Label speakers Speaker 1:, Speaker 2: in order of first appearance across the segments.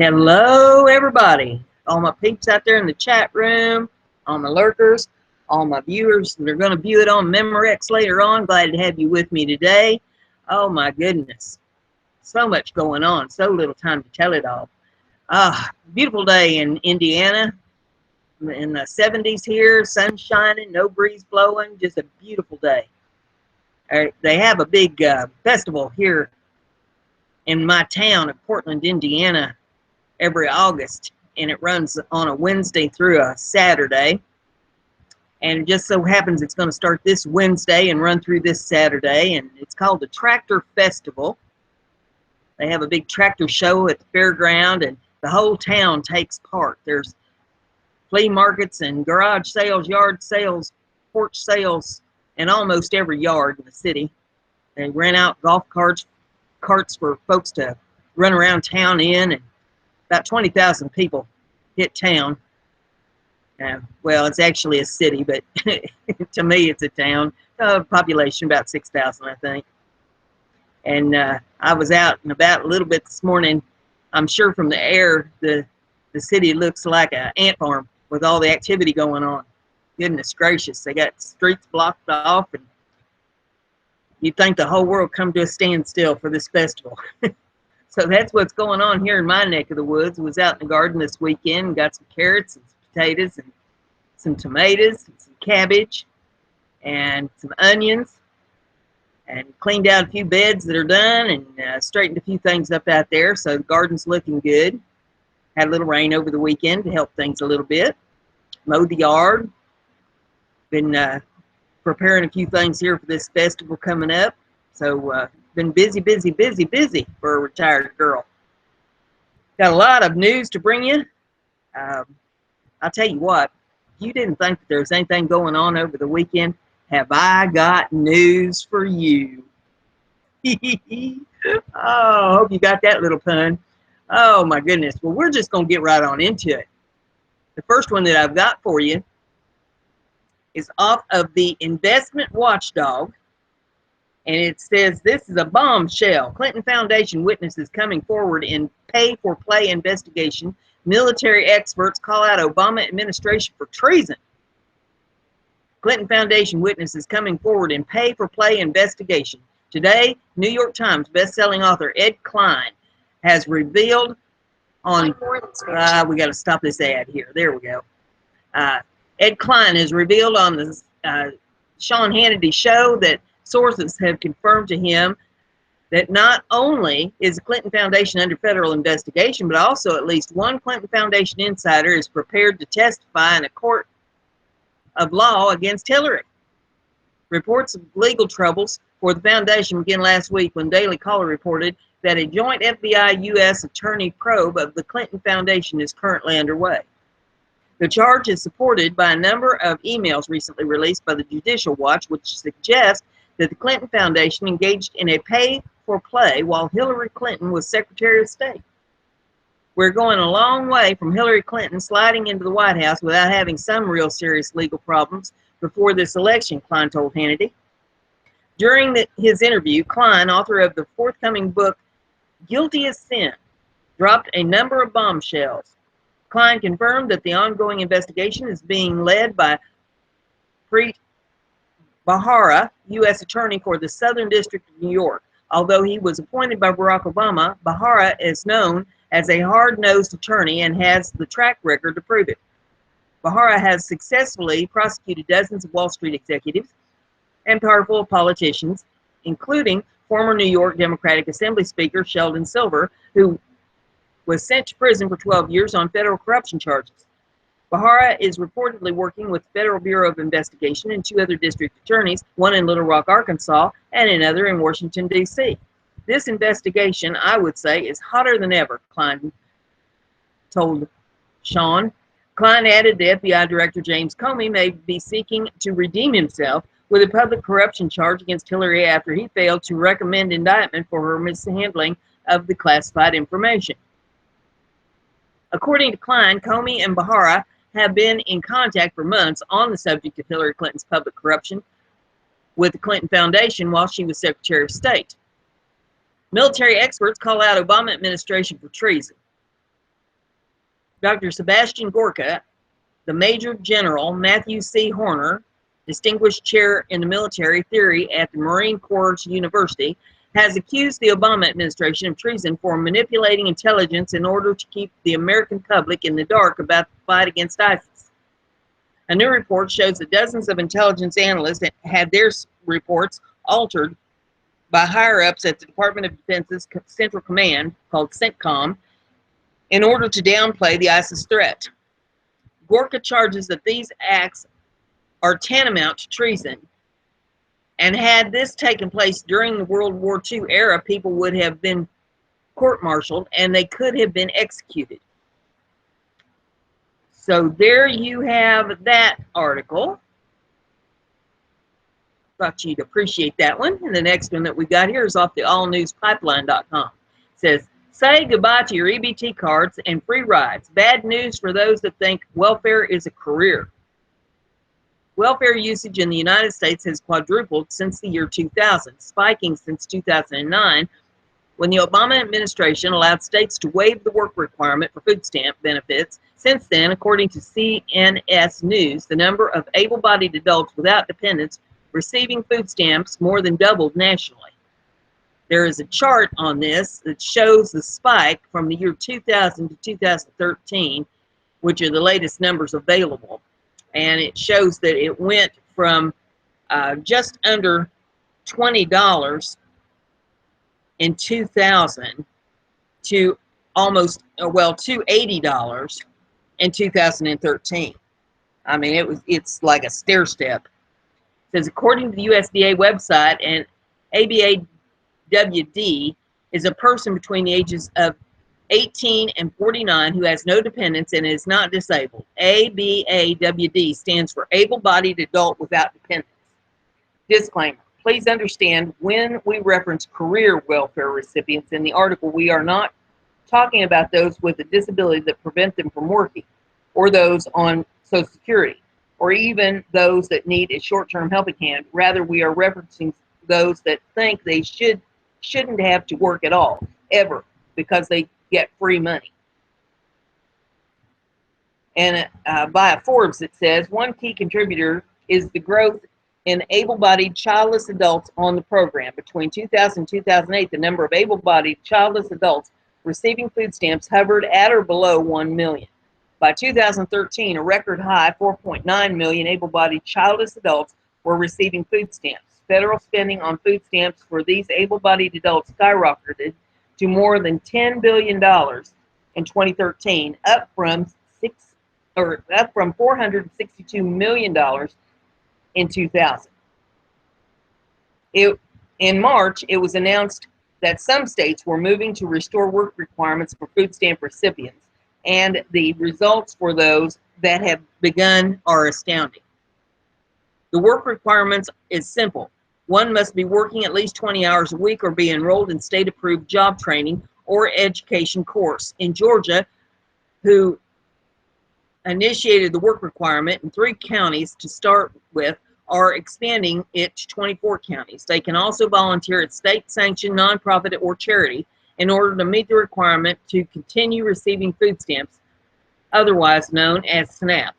Speaker 1: Hello, everybody. All my peeps out there in the chat room, all my lurkers, all my viewers that are going to view it on Memorex later on. Glad to have you with me today. Oh, my goodness. So much going on. So little time to tell it all. Beautiful day in Indiana. In the 70s here, sun shining, no breeze blowing. Just a beautiful day. They have a big festival here in my town of Portland, Indiana, every August, and it runs on a Wednesday through a Saturday, and it just so happens it's going to start this Wednesday and run through this Saturday, and it's called the Tractor Festival. They have a big tractor show at the fairground, and the whole town takes part. There's flea markets and garage sales, yard sales, porch sales, in almost every yard in the city. They rent out golf carts for folks to run around town in, and about 20,000 people hit town. Well, it's actually a city, but to me it's a town. Population about 6,000, I think. And I was out and about a little bit this morning. I'm sure from the air, the city looks like an ant farm with all the activity going on. Goodness gracious, they got streets blocked off, and you'd think the whole world come to a standstill for this festival. So that's what's going on here in my neck of the woods. I was out in the garden this weekend and got some carrots and some potatoes and some tomatoes and some cabbage and some onions, and cleaned out a few beds that are done, and straightened a few things up out there. So the garden's looking good. Had a little rain over the weekend to help things a little bit. Mowed the yard. Been preparing a few things here for this festival coming up. So been busy for a retired girl. Got a lot of news to bring you. I'll tell you what, if you didn't think that there was anything going on over the weekend, have I got news for you. Oh, hope you got that little pun. Oh my goodness. Well, we're just going to get right on into it. The first one that I've got for you is off of the Investment Watchdog. And it says, this is a bombshell. Clinton Foundation witnesses coming forward in pay-for-play investigation. Military experts call out Obama administration for treason. Clinton Foundation witnesses coming forward in pay-for-play investigation. Today, New York Times bestselling author Ed Klein has revealed on... we got to stop this ad here. There we go. Ed Klein has revealed on the Sean Hannity show that sources have confirmed to him that not only is the Clinton Foundation under federal investigation, but also at least one Clinton Foundation insider is prepared to testify in a court of law against Hillary. Reports of legal troubles for the foundation began last week when Daily Caller reported that a joint FBI-U.S. attorney probe of the Clinton Foundation is currently underway. The charge is supported by a number of emails recently released by the Judicial Watch, which suggest that the Clinton Foundation engaged in a pay-for-play while Hillary Clinton was Secretary of State. We're going a long way from Hillary Clinton sliding into the White House without having some real serious legal problems before this election, Klein told Hannity. During his interview, Klein, author of the forthcoming book, Guilty as Sin, dropped a number of bombshells. Klein confirmed that the ongoing investigation is being led by Preet Bharara, U.S. Attorney for the Southern District of New York. Although he was appointed by Barack Obama, Bharara is known as a hard-nosed attorney and has the track record to prove it. Bharara has successfully prosecuted dozens of Wall Street executives and powerful politicians, including former New York Democratic Assembly Speaker Sheldon Silver, who was sent to prison for 12 years on federal corruption charges. Bharara is reportedly working with the Federal Bureau of Investigation and two other district attorneys, one in Little Rock, Arkansas, and another in Washington, D.C. This investigation, I would say, is hotter than ever, Klein told Sean. Klein added the FBI Director James Comey may be seeking to redeem himself with a public corruption charge against Hillary after he failed to recommend indictment for her mishandling of the classified information. According to Klein, Comey and Bharara have been in contact for months on the subject of Hillary Clinton's public corruption with the Clinton Foundation while she was Secretary of State. Military experts call out Obama administration for treason. Dr. Sebastian Gorka, the Major General Matthew C. Horner, Distinguished Chair in the Military Theory at the Marine Corps University, has accused the Obama administration of treason for manipulating intelligence in order to keep the American public in the dark about the fight against ISIS. A new report shows that dozens of intelligence analysts had their reports altered by higher-ups at the Department of Defense's Central Command, called CENTCOM, in order to downplay the ISIS threat. Gorka charges that these acts are tantamount to treason, and had this taken place during the World War II era, people would have been court-martialed and they could have been executed. So there you have that article. Thought you'd appreciate that one. And the next one that we got here is off the allnewspipeline.com. It says, say goodbye to your EBT cards and free rides. Bad news for those that think welfare is a career. Welfare usage in the United States has quadrupled since the year 2000, spiking since 2009, when the Obama administration allowed states to waive the work requirement for food stamp benefits. Since then, according to CNS News, the number of able-bodied adults without dependents receiving food stamps more than doubled nationally. There is a chart on this that shows the spike from the year 2000 to 2013, which are the latest numbers available. And it shows that it went from just under $20 in 2000 to almost, well, to $80 in 2013. I mean, it's like a stair step. It says, according to the USDA website, an ABAWD is a person between the ages of 18 and 49 who has no dependents and is not disabled. ABAWD stands for able-bodied adult without dependents. Disclaimer. Please understand, when we reference career welfare recipients in the article, we are not talking about those with a disability that prevent them from working, or those on Social Security, or even those that need a short-term helping hand. Rather, we are referencing those that think they shouldn't have to work at all, ever, because they get free money. And by Forbes, it says, one key contributor is the growth in able-bodied childless adults on the program. Between 2000 and 2008, the number of able-bodied childless adults receiving food stamps hovered at or below 1 million. By 2013, a record high 4.9 million able-bodied childless adults were receiving food stamps. Federal spending on food stamps for these able-bodied adults skyrocketed to more than $10 billion in 2013, up from $462 million in 2000. In March, it was announced that some states were moving to restore work requirements for food stamp recipients, and the results for those that have begun are astounding. The work requirements is simple. One must be working at least 20 hours a week or be enrolled in state-approved job training or education course. In Georgia, who initiated the work requirement in 3 counties to start with, are expanding it to 24 counties. They can also volunteer at state-sanctioned nonprofit or charity in order to meet the requirement to continue receiving food stamps, otherwise known as SNAP.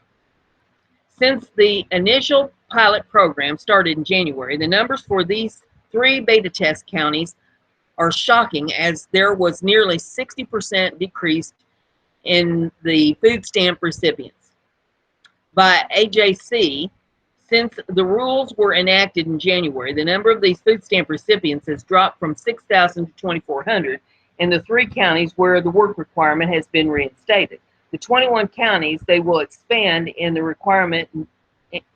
Speaker 1: Since the initial pilot program started in January, the numbers for these 3 beta test counties are shocking, as there was nearly 60% decrease in the food stamp recipients. By AJC, since the rules were enacted in January, the number of these food stamp recipients has dropped from 6,000 to 2,400 in the 3 counties where the work requirement has been reinstated. The 21 counties they will expand in the requirement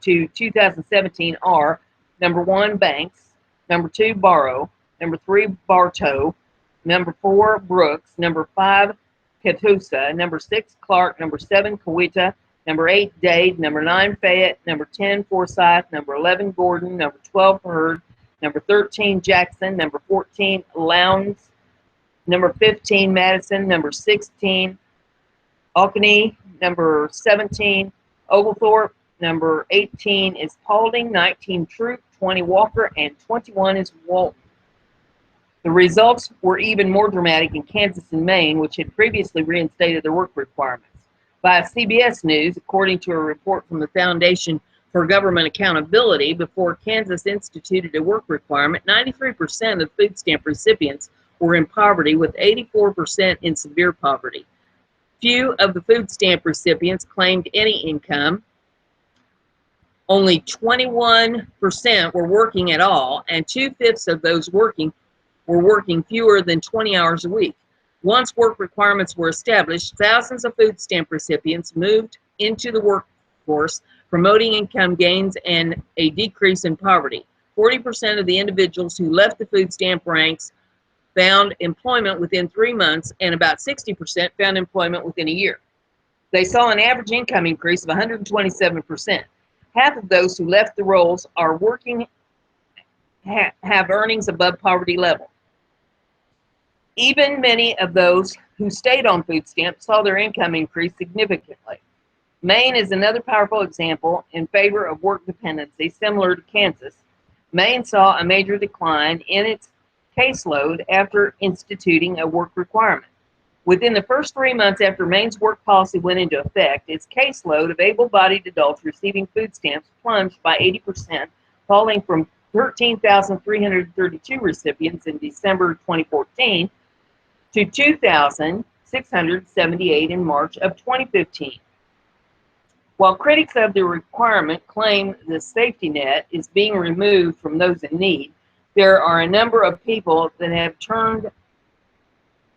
Speaker 1: to 2017 are number 1, Banks, number 2, Barrow, number 3, Bartow, number 4, Brooks, number 5, Catoosa, number 6, Clark, number 7, Coweta, number 8, Dade, number 9, Fayette, number 10, Forsyth, number 11, Gordon, number 12, Heard, number 13, Jackson, number 14, Lowndes, number 15, Madison, number 16, Albany, number 17, Oglethorpe, number 18 is Paulding, 19, Troop, 20, Walker, and 21 is Walton. The results were even more dramatic in Kansas and Maine, which had previously reinstated their work requirements. by CBS News, according to a report from the Foundation for Government Accountability. Before Kansas instituted a work requirement, 93% of food stamp recipients were in poverty, with 84% in severe poverty. Few of the food stamp recipients claimed any income. Only 21% were working at all, and 2/5 of those working were working fewer than 20 hours a week. Once work requirements were established, thousands of food stamp recipients moved into the workforce, promoting income gains and a decrease in poverty. 40% of the individuals who left the food stamp ranks found employment within 3 months, and about 60% found employment within a year. They saw an average income increase of 127%. Half of those who left the rolls are working, have earnings above poverty level. Even many of those who stayed on food stamps saw their income increase significantly. Maine is another powerful example in favor of work dependency, similar to Kansas. Maine saw a major decline in its caseload after instituting a work requirement. Within the first 3 months after Maine's work policy went into effect, its caseload of able-bodied adults receiving food stamps plunged by 80%, falling from 13,332 recipients in December 2014 to 2,678 in March of 2015. While critics of the requirement claim the safety net is being removed from those in need, there are a number of people that have turned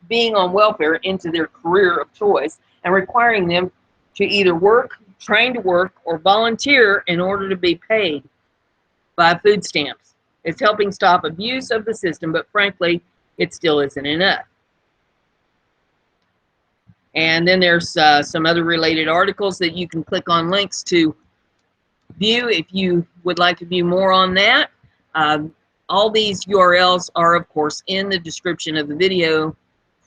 Speaker 1: being on welfare into their career of choice and requiring them to either work, train to work, or volunteer in order to be paid by food stamps. It's helping stop abuse of the system, but frankly, it still isn't enough. And then there's some other related articles that you can click on links to view if you would like to view more on that. All these URLs are, of course, in the description of the video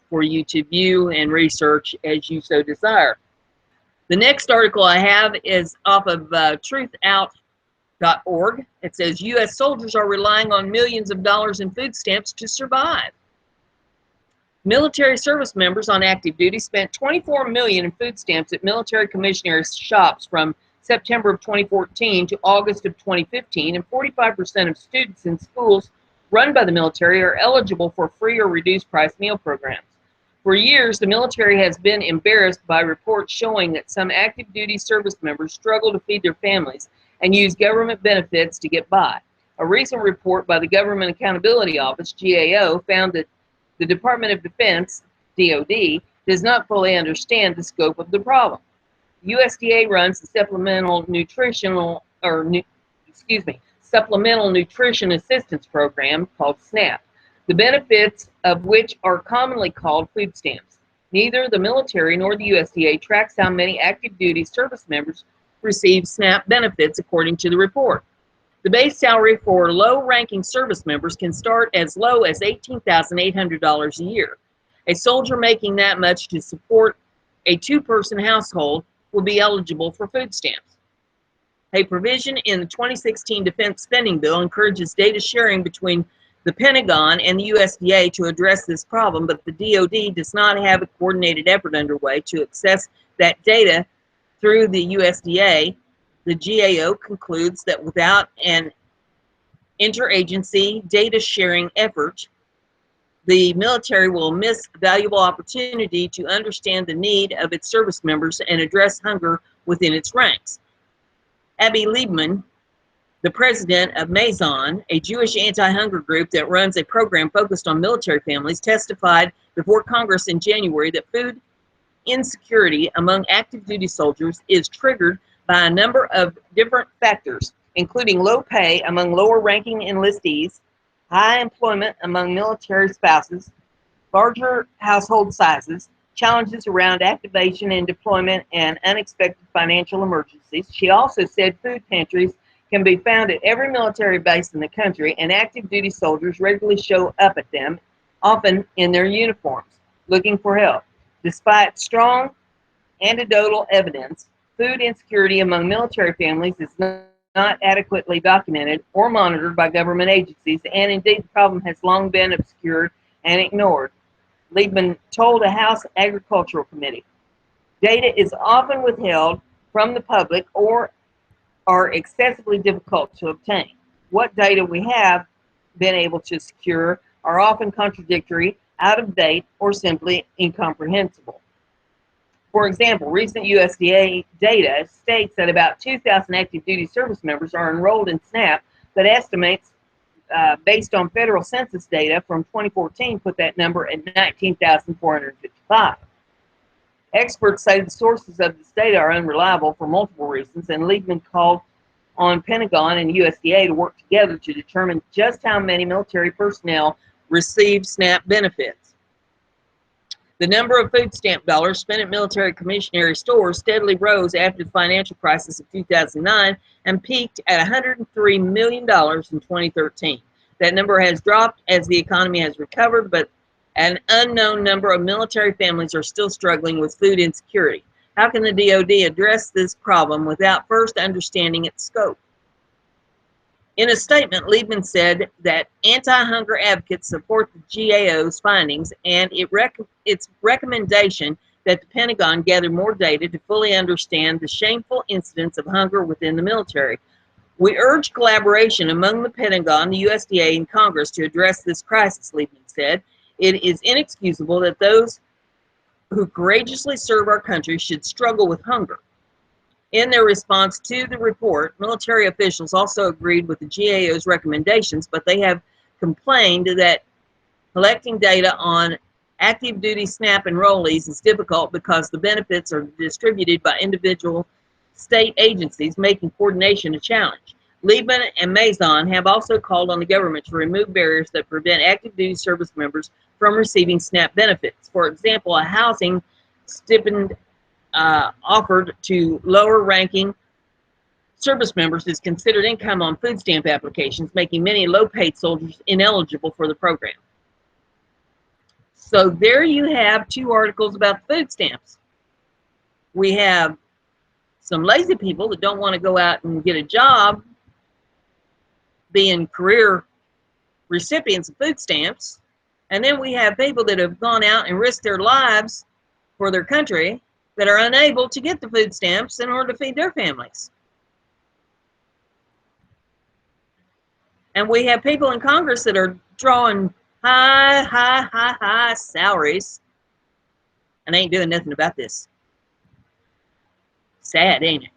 Speaker 1: for you to view and research as you so desire. The next article I have is off of truthout.org. It says, U.S. soldiers are relying on millions of dollars in food stamps to survive. Military service members on active duty spent $24 million in food stamps at military commissioners' shops from September of 2014 to August of 2015, and 45% of students in schools run by the military are eligible for free or reduced price meal programs. For years, the military has been embarrassed by reports showing that some active duty service members struggle to feed their families and use government benefits to get by. A recent report by the Government Accountability Office, GAO, found that the Department of Defense, DoD, does not fully understand the scope of the problem. USDA runs the Supplemental Nutrition Assistance Program called SNAP, the benefits of which are commonly called food stamps. Neither the military nor the USDA tracks how many active duty service members receive SNAP benefits, according to the report. The base salary for low-ranking service members can start as low as $18,800 a year. A soldier making that much to support a two-person household will be eligible for food stamps. A provision in the 2016 Defense Spending Bill encourages data sharing between the Pentagon and the USDA to address this problem, but the DoD does not have a coordinated effort underway to access that data through the USDA. The GAO concludes that without an interagency data sharing effort, the military will miss a valuable opportunity to understand the need of its service members and address hunger within its ranks. Abby Liebman, the president of Maison, a Jewish anti-hunger group that runs a program focused on military families, testified before Congress in January that food insecurity among active duty soldiers is triggered by a number of different factors, including low pay among lower-ranking enlistees, high employment among military spouses, larger household sizes, challenges around activation and deployment, and unexpected financial emergencies. She also said food pantries can be found at every military base in the country, and active duty soldiers regularly show up at them, often in their uniforms, looking for help. Despite strong anecdotal evidence, food insecurity among military families is not adequately documented or monitored by government agencies, and indeed the problem has long been obscured and ignored, Liebman told a House Agricultural Committee. Data is often withheld from the public or are excessively difficult to obtain. What data we have been able to secure are often contradictory, out of date, or simply incomprehensible. For example, recent USDA data states that about 2,000 active duty service members are enrolled in SNAP, but estimates based on federal census data from 2014 put that number at 19,455. Experts say the sources of this data are unreliable for multiple reasons, and Liebman called on Pentagon and USDA to work together to determine just how many military personnel receive SNAP benefits. The number of food stamp dollars spent at military commissionary stores steadily rose after the financial crisis of 2009 and peaked at $103 million in 2013. That number has dropped as the economy has recovered, but an unknown number of military families are still struggling with food insecurity. How can the DoD address this problem without first understanding its scope? In a statement, Liebman said that anti-hunger advocates support the GAO's findings and its recommendation that the Pentagon gather more data to fully understand the shameful incidents of hunger within the military. We urge collaboration among the Pentagon, the USDA, and Congress to address this crisis, Liebman said. It is inexcusable that those who courageously serve our country should struggle with hunger. In their response to the report, military officials also agreed with the GAO's recommendations, but they have complained that collecting data on active duty SNAP enrollees is difficult because the benefits are distributed by individual state agencies, making coordination a challenge. Liebman and Maison have also called on the government to remove barriers that prevent active duty service members from receiving SNAP benefits. For example, a housing stipend offered to lower-ranking service members is considered income on food stamp applications, making many low-paid soldiers ineligible for the program. So there you have two articles about food stamps. We have some lazy people that don't want to go out and get a job being career recipients of food stamps. And then we have people that have gone out and risked their lives for their country that are unable to get the food stamps in order to feed their families. And we have people in Congress that are drawing high salaries and ain't doing nothing about this. Sad, ain't it?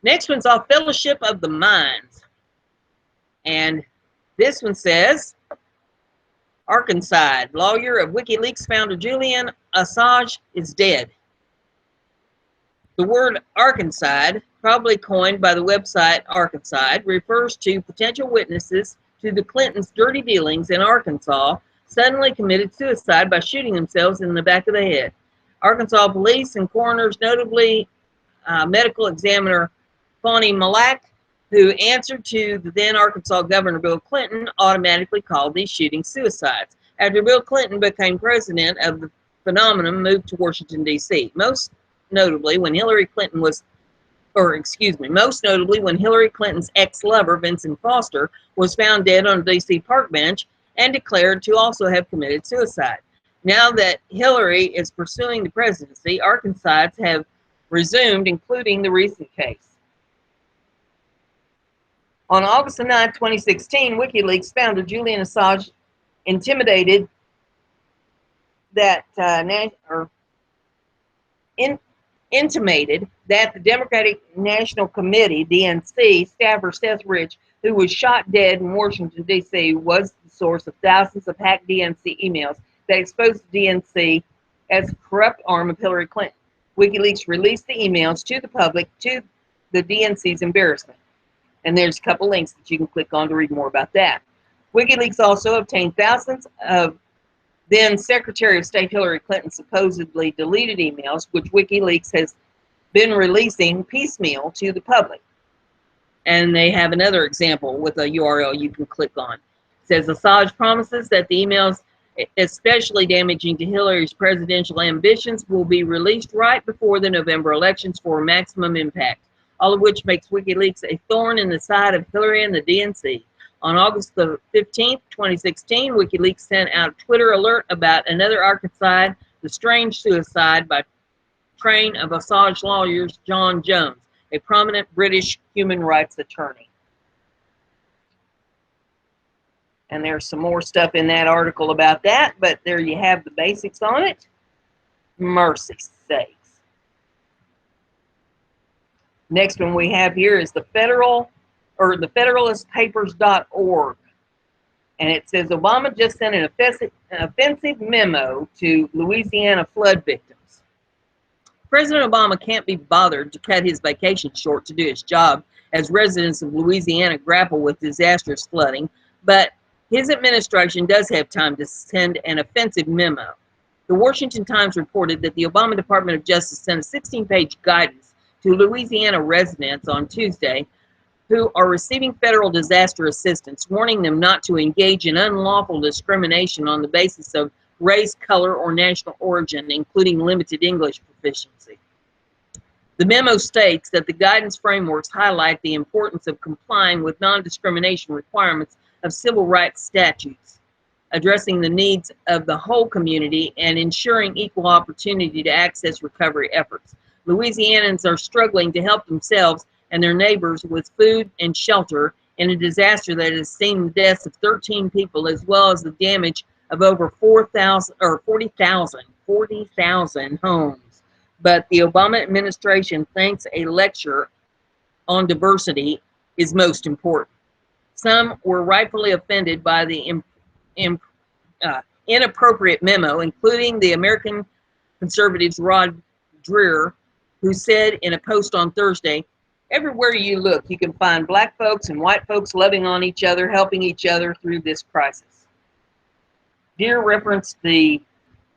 Speaker 1: Next one's off Fellowship of the Minds. And this one says, Arkansas, lawyer of WikiLeaks founder Julian Assange is dead. The word Arkansas, probably coined by the website Arkansas, refers to potential witnesses to the Clintons' dirty dealings in Arkansas suddenly committed suicide by shooting themselves in the back of the head. Arkansas police and coroners, notably medical examiner Fonnie Malak, who answered to the then Arkansas Governor Bill Clinton, automatically called these shootings suicides. After Bill Clinton became president of the phenomenon, moved to Washington, D.C. Most notably when Hillary Clinton's ex-lover, Vincent Foster, was found dead on a D.C. park bench and declared to also have committed suicide. Now that Hillary is pursuing the presidency, Arkansans have resumed, including the recent case. On August 9, 2016, WikiLeaks founder Julian Assange intimated that the Democratic National Committee, DNC, staffer Seth Rich, who was shot dead in Washington, D.C., was the source of thousands of hacked DNC emails that exposed the DNC as a corrupt arm of Hillary Clinton. WikiLeaks released the emails to the public to the DNC's embarrassment. And there's a couple links that you can click on to read more about that. WikiLeaks also obtained thousands of then Secretary of State Hillary Clinton's supposedly deleted emails, which WikiLeaks has been releasing piecemeal to the public. And they have another example with a URL you can click on. It says Assange promises that the emails, especially damaging to Hillary's presidential ambitions, will be released right before the November elections for maximum impact, all of which makes WikiLeaks a thorn in the side of Hillary and the DNC. On August the 15th, 2016, WikiLeaks sent out a Twitter alert about another Arkansas the strange suicide by train of Assange lawyers John Jones, a prominent British human rights attorney. And there's some more stuff in that article about that, but there you have the basics on it. Mercy sakes. Next one we have here is the Federalistpapers.org. And it says Obama just sent an offensive memo to Louisiana flood victims. President Obama can't be bothered to cut his vacation short to do his job as residents of Louisiana grapple with disastrous flooding, but his administration does have time to send an offensive memo. The Washington Times reported that the Obama Department of Justice sent a 16-page guidance to Louisiana residents on Tuesday who are receiving federal disaster assistance, warning them not to engage in unlawful discrimination on the basis of race, color, or national origin, including limited English proficiency. The memo states that the guidance frameworks highlight the importance of complying with non-discrimination requirements of civil rights statutes, addressing the needs of the whole community, and ensuring equal opportunity to access recovery efforts. Louisianans are struggling to help themselves and their neighbors with food and shelter in a disaster that has seen the deaths of 13 people as well as the damage of over 40,000 homes. But the Obama administration thinks a lecture on diversity is most important. Some were rightfully offended by the inappropriate memo, including the American Conservatives' Rod Dreher, who said in a post on Thursday, "Everywhere you look, you can find black folks and white folks loving on each other, helping each other through this crisis." Dreher referenced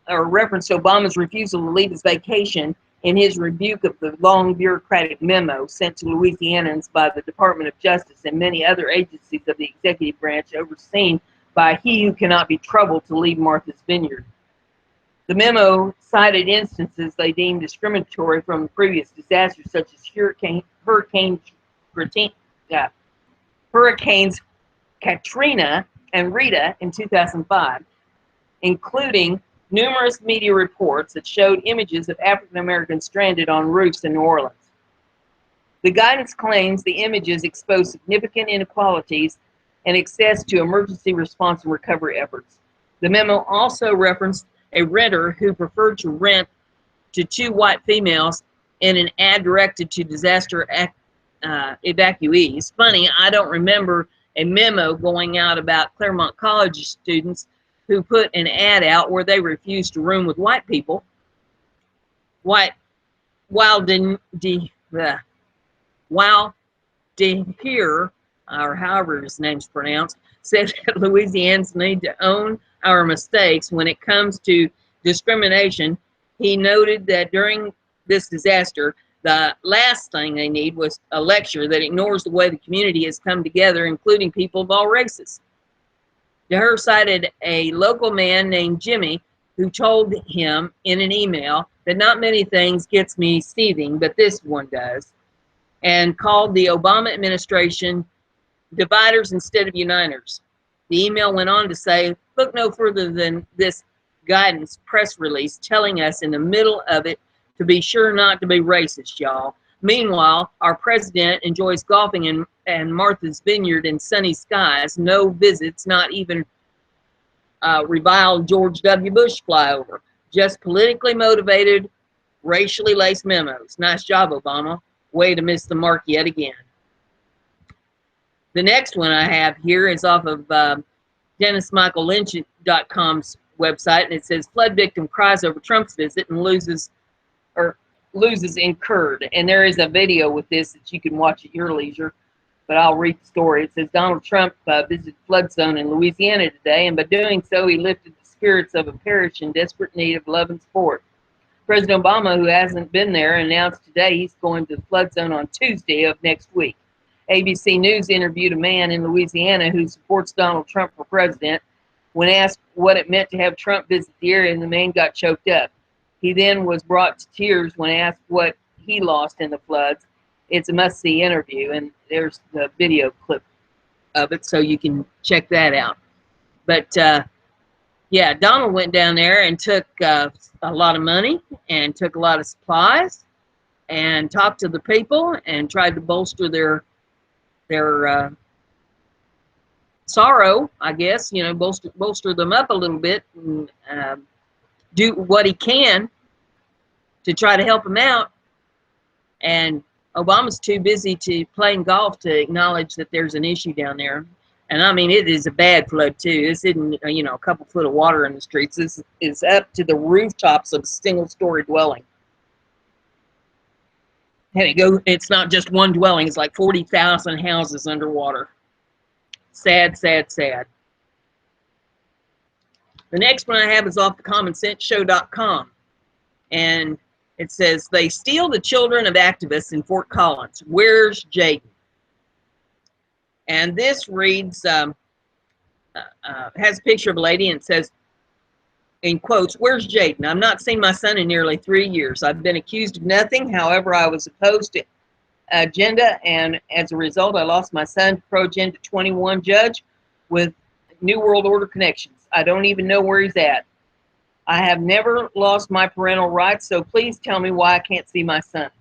Speaker 1: Obama's refusal to leave his vacation in his rebuke of the long bureaucratic memo sent to Louisianans by the Department of Justice and many other agencies of the executive branch overseen by he who cannot be troubled to leave Martha's Vineyard. The memo cited instances they deemed discriminatory from previous disasters such as Hurricanes Katrina and Rita in 2005, including numerous media reports that showed images of African Americans stranded on roofs in New Orleans. The guidance claims the images expose significant inequalities and access to emergency response and recovery efforts. The memo also referenced a renter who preferred to rent to two white females in an ad directed to disaster evacuees. Funny, I don't remember a memo going out about Claremont College students who put an ad out where they refused to room with white people. While Dreher, or however his name's pronounced, said that Louisianans need to own our mistakes when it comes to discrimination. He noted that during this disaster, the last thing they need was a lecture that ignores the way the community has come together, including people of all races. Dreher cited a local man named Jimmy who told him in an email that not many things gets me seething, but this one does, and called the Obama administration dividers instead of uniters. The email went on to say, "Look no further than this guidance press release telling us in the middle of it to be sure not to be racist, y'all. Meanwhile, our president enjoys golfing in Martha's Vineyard in sunny skies, no visits, not even reviled George W. Bush flyover. Just politically motivated, racially laced memos. Nice job, Obama. Way to miss the mark yet again." The next one I have here is off of DennisMichaelLynch.com's website, and it says, "Flood victim cries over Trump's visit and loses incurred." And there is a video with this that you can watch at your leisure, but I'll read the story. It says, Donald Trump visited flood zone in Louisiana today, and by doing so, he lifted the spirits of a parish in desperate need of love and support. President Obama, who hasn't been there, announced today he's going to the flood zone on Tuesday of next week. ABC News interviewed a man in Louisiana who supports Donald Trump for president. When asked what it meant to have Trump visit the area, the man got choked up. He then was brought to tears when asked what he lost in the floods. It's a must-see interview, and there's the video clip of it, so you can check that out. But, Yeah, Donald went down there and took a lot of money and took a lot of supplies and talked to the people and tried to bolster their sorrow, I guess, you know, bolster them up a little bit and do what he can to try to help them out. And Obama's too busy to playing golf to acknowledge that there's an issue down there. And I mean, it is a bad flood too. This isn't, you know, a couple foot of water in the streets. This is up to the rooftops of a single-story dwelling. And it's not just one dwelling. It's like 40,000 houses underwater. Sad, sad, sad. The next one I have is off the commonsenseshow.com. And it says, they steal the children of activists in Fort Collins. Where's Jaden? And this reads, has a picture of a lady and it says, in quotes, where's Jaden? I've not seen my son in nearly 3 years. I've been accused of nothing. However, I was opposed to agenda, and as a result, I lost my son to pro-agenda 21 judge with New World Order connections. I don't even know where he's at. I have never lost my parental rights, so please tell me why I can't see my son.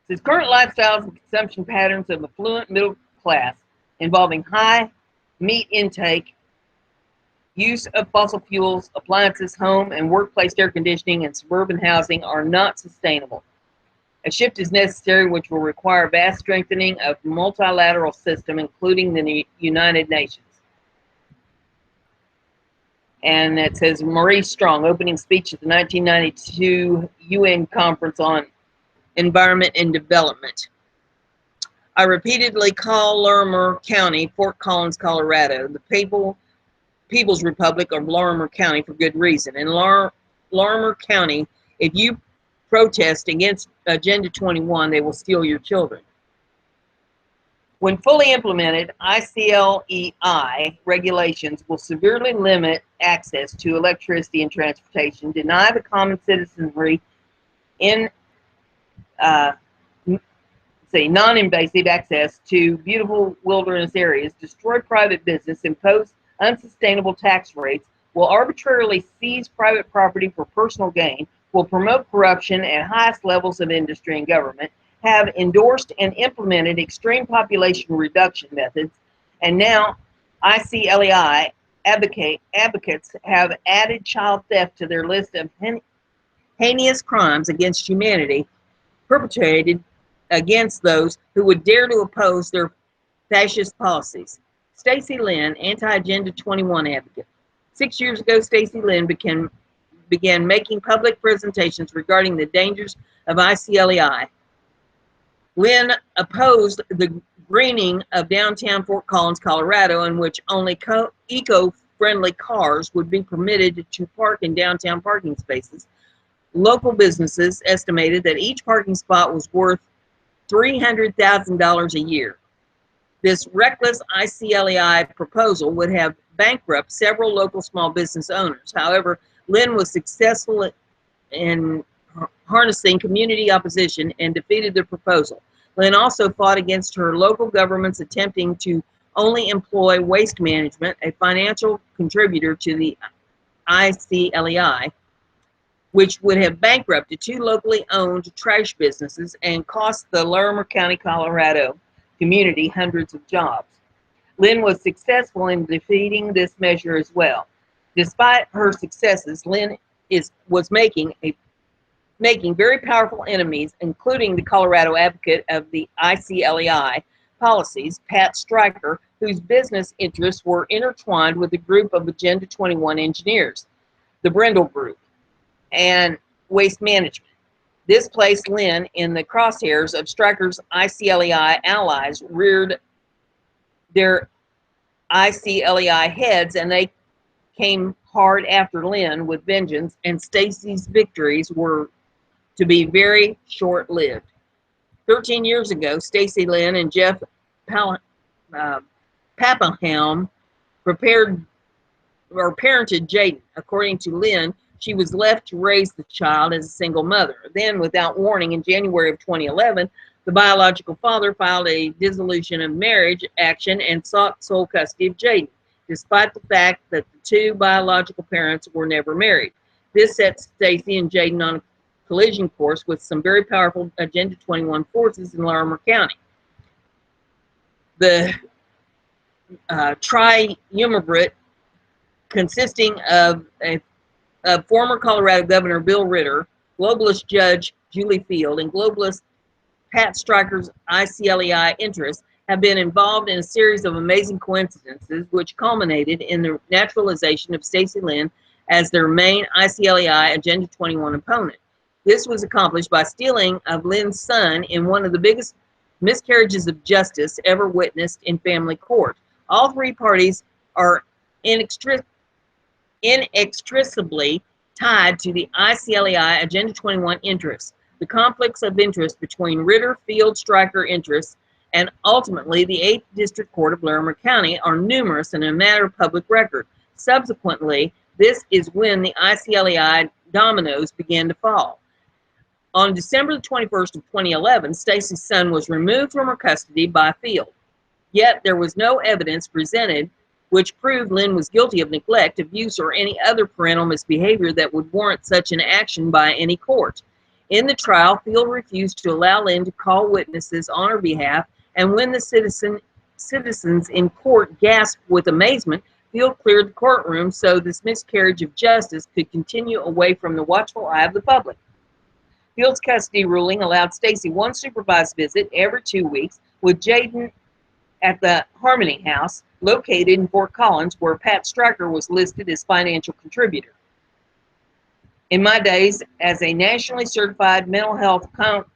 Speaker 1: It says current lifestyles and consumption patterns of affluent middle class involving high meat intake, use of fossil fuels, appliances, home and workplace air conditioning, and suburban housing are not sustainable. A shift is necessary, which will require vast strengthening of the multilateral system, including the United Nations. And it says Maurice Strong, opening speech at the 1992 UN Conference on Environment and Development. I repeatedly call Larimer County, Fort Collins, Colorado, the People's Republic of Larimer County for good reason. In Larimer County, if you protest against Agenda 21, they will steal your children. When fully implemented, ICLEI regulations will severely limit access to electricity and transportation, deny the common citizenry in non-invasive access to beautiful wilderness areas, destroy private business, impose unsustainable tax rates, will arbitrarily seize private property for personal gain, will promote corruption at highest levels of industry and government, have endorsed and implemented extreme population reduction methods, and now ICLEI advocates have added child theft to their list of heinous crimes against humanity perpetrated against those who would dare to oppose their fascist policies. Stacy Lynn, anti-Agenda 21 advocate. 6 years ago, Stacy Lynn began making public presentations regarding the dangers of ICLEI. Lynn opposed the greening of downtown Fort Collins, Colorado, in which only eco-friendly cars would be permitted to park in downtown parking spaces. Local businesses estimated that each parking spot was worth $300,000 a year. This reckless ICLEI proposal would have bankrupt several local small business owners. However, Lynn was successful in harnessing community opposition and defeated the proposal. Lynn also fought against her local governments attempting to only employ Waste Management, a financial contributor to the ICLEI, which would have bankrupted 2 locally owned trash businesses and cost the Larimer County, Colorado community hundreds of jobs. Lynn was successful in defeating this measure as well. Despite her successes, Lynn was making very powerful enemies, including the Colorado advocate of the ICLEI policies, Pat Stryker, whose business interests were intertwined with a group of Agenda 21 engineers, the Brenda Group, and Waste Management. This placed Lynn in the crosshairs of Stryker's ICLEI allies, reared their ICLEI heads, and they came hard after Lynn with vengeance, and Stacy's victories were to be very short-lived. 13 years ago, Stacy Lynn and Jeff Pappenhelm parented Jaden. According to Lynn, she was left to raise the child as a single mother. Then, without warning, in January of 2011, the biological father filed a dissolution of marriage action and sought sole custody of Jaden. despite the fact that the two biological parents were never married. This sets Stacy and Jaden on a collision course with some very powerful Agenda 21 forces in Larimer County. The triumvirate, consisting of former Colorado Governor Bill Ritter, globalist Judge Julie Field, and globalist Pat Stryker's ICLEI interests, have been involved in a series of amazing coincidences which culminated in the naturalization of Stacy Lynn as their main ICLEI Agenda 21 opponent. This was accomplished by stealing of Lynn's son in one of the biggest miscarriages of justice ever witnessed in family court. All three parties are inextricably tied to the ICLEI Agenda 21 interests. The conflicts of interest between Ritter, Field, Stryker interests, and ultimately the 8th District Court of Larimer County are numerous and a matter of public record. Subsequently, this is when the ICLEI dominoes began to fall. On December 21st of 2011, Stacy's son was removed from her custody by Field. Yet there was no evidence presented which proved Lynn was guilty of neglect, abuse, or any other parental misbehavior that would warrant such an action by any court. In the trial, Field refused to allow Lynn to call witnesses on her behalf, and when the citizens in court gasped with amazement, Field cleared the courtroom so this miscarriage of justice could continue away from the watchful eye of the public. Field's custody ruling allowed Stacy one supervised visit every 2 weeks with Jaden at the Harmony House, located in Fort Collins, where Pat Stryker was listed as financial contributor. In my days as a nationally certified mental health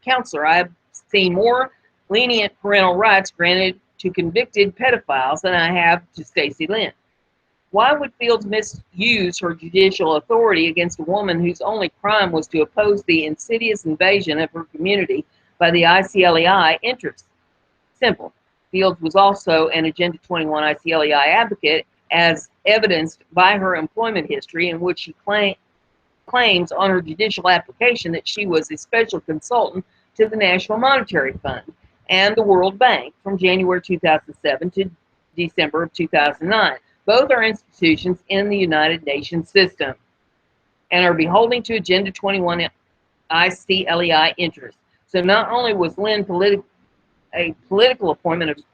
Speaker 1: counselor, I have seen more lenient parental rights granted to convicted pedophiles than I have to Stacy Lynn. Why would Fields misuse her judicial authority against a woman whose only crime was to oppose the insidious invasion of her community by the ICLEI interests? Simple. Fields was also an Agenda 21 ICLEI advocate, as evidenced by her employment history, in which she claims on her judicial application that she was a special consultant to the National Monetary Fund and the World Bank from January 2007 to December of 2009. Both are institutions in the United Nations system and are beholden to Agenda 21 ICLEI interests. So not only was Lynn a political opponent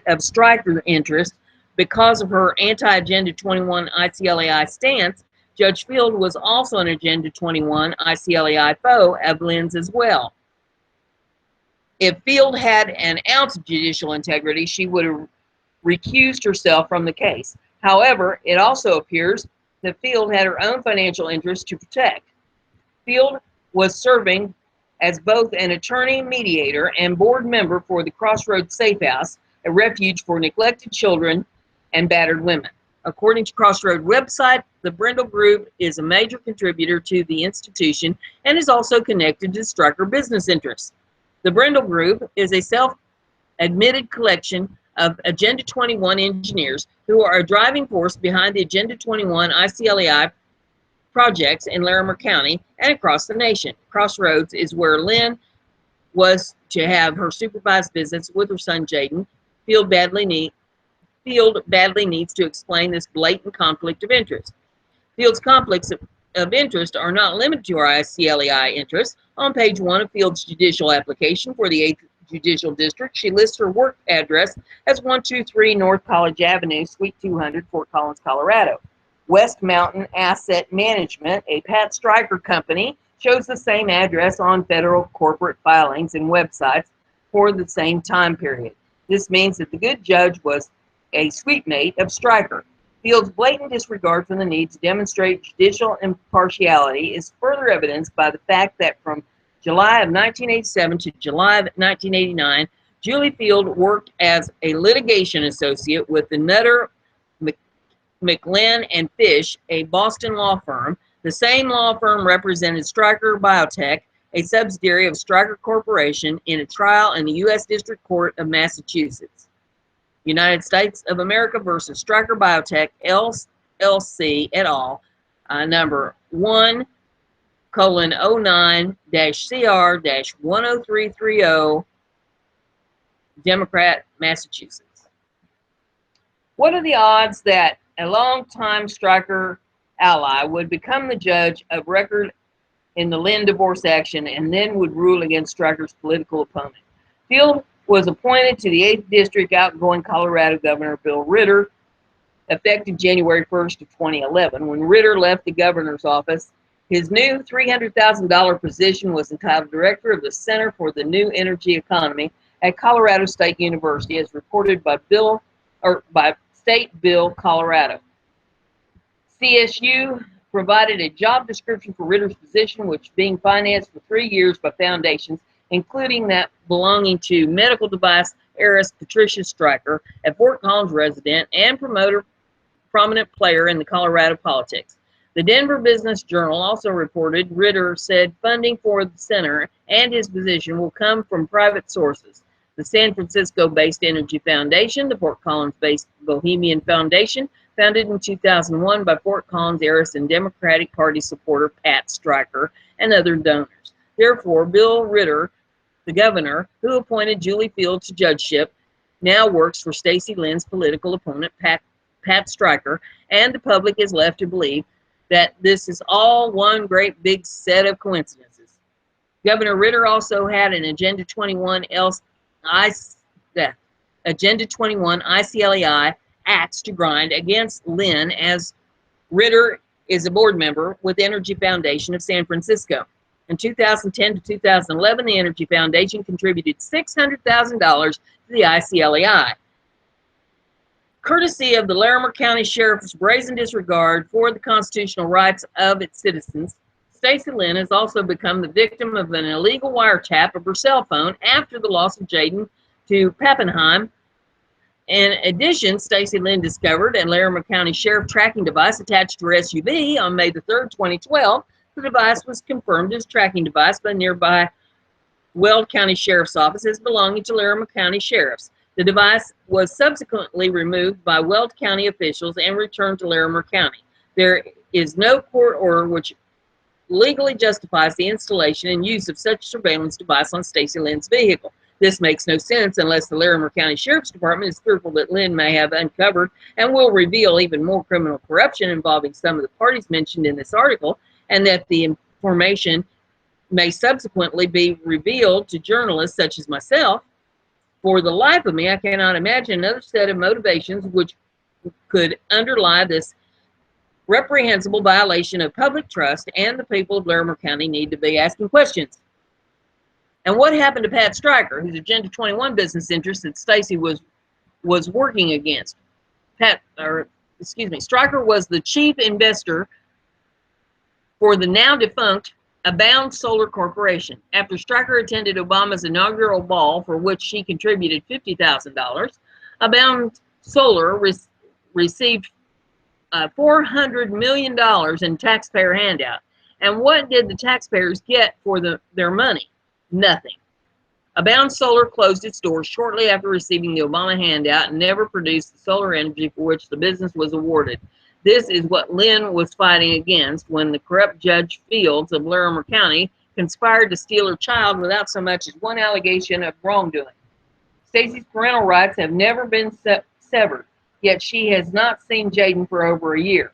Speaker 1: of Stryker's interest because of her anti-Agenda 21 ICLEI stance, Judge Field was also an Agenda 21 ICLEI foe of Lynn's as well. If Field had an ounce of judicial integrity, she would have recused herself from the case. However, it also appears that Field had her own financial interests to protect. Field was serving as both an attorney mediator and board member for the Crossroads Safe House, a refuge for neglected children and battered women. According to Crossroads website, the Brenda Group is a major contributor to the institution and is also connected to Stryker business interests. The Brenda Group is a self-admitted collection of Agenda 21 engineers who are a driving force behind the Agenda 21 ICLEI projects in Larimer County and across the nation. Crossroads is where Lynn was to have her supervised visits with her son Jaden. Field badly needs to explain this blatant conflict of interest. Field's conflicts of interest are not limited to our ICLEI interests. On page 1 of Field's judicial application for the 8th Judicial District, she lists her work address as 123 North College Avenue, Suite 200, Fort Collins, Colorado. West Mountain Asset Management, a Pat Stryker company, shows the same address on federal corporate filings and websites for the same time period. This means that the good judge was a suite mate of Stryker. Field's blatant disregard for the need to demonstrate judicial impartiality is further evidenced by the fact that from July of 1987 to July of 1989, Julie Field worked as a litigation associate with the Nutter, McLennan and Fish, a Boston law firm. The same law firm represented Stryker Biotech, a subsidiary of Stryker Corporation, in a trial in the U.S. District Court of Massachusetts. United States of America versus Stryker Biotech, LLC et al., number 1:09-CR-10330, Democrat, Massachusetts. What are the odds that a longtime Stryker ally would become the judge of record in the Lynn divorce action and then would rule against Stryker's political opponent? Field was appointed to the 8th District outgoing Colorado Governor Bill Ritter, effective January 1st of 2011. When Ritter left the governor's office, his new $300,000 position was entitled Director of the Center for the New Energy Economy at Colorado State University, as reported by State Bill Colorado. CSU provided a job description for Ritter's position, which being financed for 3 years by foundations, including that belonging to medical device heiress Patricia Stryker, a Fort Collins resident and prominent player in the Colorado politics. The Denver Business Journal also reported Ritter said funding for the center and his position will come from private sources. The San Francisco-based Energy Foundation, the Fort Collins-based Bohemian Foundation, founded in 2001 by Fort Collins heiress and Democratic Party supporter Pat Stryker, and other donors. Therefore, Bill Ritter, the governor, who appointed Julie Field to judgeship, now works for Stacey Lynn's political opponent, Pat Stryker, and the public is left to believe that this is all one great big set of coincidences. Governor Ritter also had an Agenda 21 ICLEI axe to grind against Lynn, as Ritter is a board member with Energy Foundation of San Francisco. In 2010 to 2011, the Energy Foundation contributed $600,000 to the ICLEI. Courtesy of the Larimer County Sheriff's brazen disregard for the constitutional rights of its citizens, Stacey Lynn has also become the victim of an illegal wiretap of her cell phone after the loss of Jaden to Pappenheim. In addition, Stacey Lynn discovered a Larimer County Sheriff tracking device attached to her SUV on May the 3rd, 2012. The device was confirmed as a tracking device by nearby Weld County Sheriff's Office as belonging to Larimer County Sheriffs. The device was subsequently removed by Weld County officials and returned to Larimer County. There is no court order which legally justifies the installation and use of such surveillance device on Stacey Lynn's vehicle. This makes no sense unless the Larimer County Sheriff's Department is fearful that Lynn may have uncovered and will reveal even more criminal corruption involving some of the parties mentioned in this article, and that the information may subsequently be revealed to journalists such as myself. For the life of me, I cannot imagine another set of motivations which could underlie this reprehensible violation of public trust, and the people of Larimer County need to be asking questions. And what happened to Pat Stryker, whose Agenda 21 business interests that Stacey was working against? Stryker was the chief investor for the now defunct Abound Solar Corporation. After Stryker attended Obama's inaugural ball, for which she contributed $50,000, Abound Solar received $400 million in taxpayer handout. And what did the taxpayers get for their money? Nothing. Abound Solar closed its doors shortly after receiving the Obama handout and never produced the solar energy for which the business was awarded. This is what Lynn was fighting against when the corrupt Judge Fields of Larimer County conspired to steal her child without so much as one allegation of wrongdoing. Stacey's parental rights have never been severed, yet she has not seen Jaden for over a year.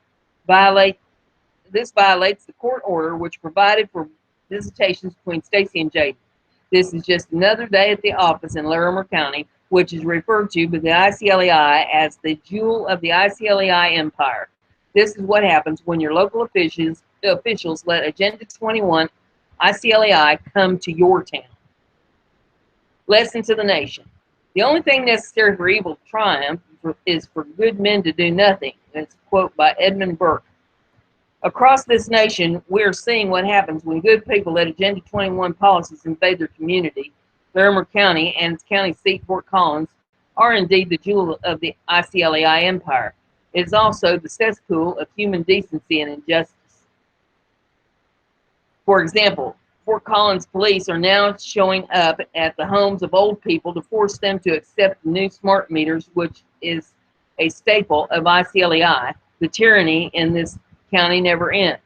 Speaker 1: This violates the court order which provided for visitations between Stacey and Jaden. This is just another day at the office in Larimer County, which is referred to by the ICLEI as the jewel of the ICLEI empire. This is what happens when your local officials let Agenda 21 ICLEI come to your town. Lesson to the nation. The only thing necessary for evil to triumph is for good men to do nothing. That's a quote by Edmund Burke. Across this nation, we are seeing what happens when good people let Agenda 21 policies invade their community. Larimer County and its county seat, Fort Collins, are indeed the jewel of the ICLEI empire. It is also the cesspool of human decency and injustice. For example, Fort Collins police are now showing up at the homes of old people to force them to accept the new smart meters, which is a staple of ICLEI. The tyranny in this county never ends.